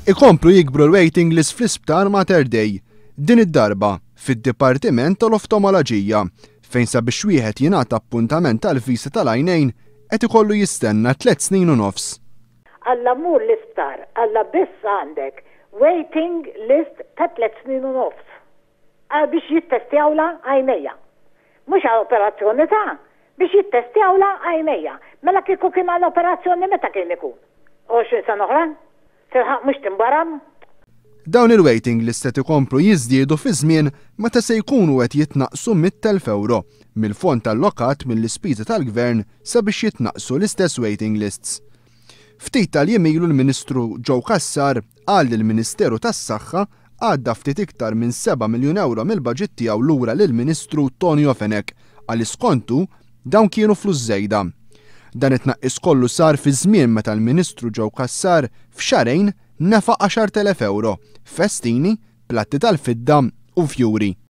Ikomplu jikbru l-waiting list fl-isptar Mater Dei, din id-darba fid-Dipartiment tal-Oftomoloġija, fejn sabiex wieħed jingħata appuntament tal-visa tal-għajnejn qed ikollu jistenna 3 snin u nofs. Alla mur l-isptar, alla biss għandek waiting list ta' 3 snin u nofs. Biex jittestjawla għajnejja. Mux għal operazzjoni ta' biex jittestjawla għajnejja. Mela kieku kien għal operazzjoni meta kien ikun? 20 sena oħra? Serħaq mux timbaram? Dawn il-waiting list qed ikomplu jiżdiedu fi żmien meta se jkunu qed jitnaqsu 100,000 euro mill-fond allokat mill-ispiża tal-Gvern sabiex jitnaqsu l-istess waiting lists. Ftit tal-jiem ilu l-Ministru Joe Cassar qal li l-Ministeru tas-Saħħa għadda ftit iktar minn 7 miljun euro mill-baġit tiegħu lura lill-Ministru Tonio Fenek għal iskontu dawn kienu flus żejda. Dan it-tnaqqis kollu sar fi żmien meta l-Ministru Joe Cassar f'xarejn nefa' 10,000 euro f'festini, platti tal-fidda u fjuri.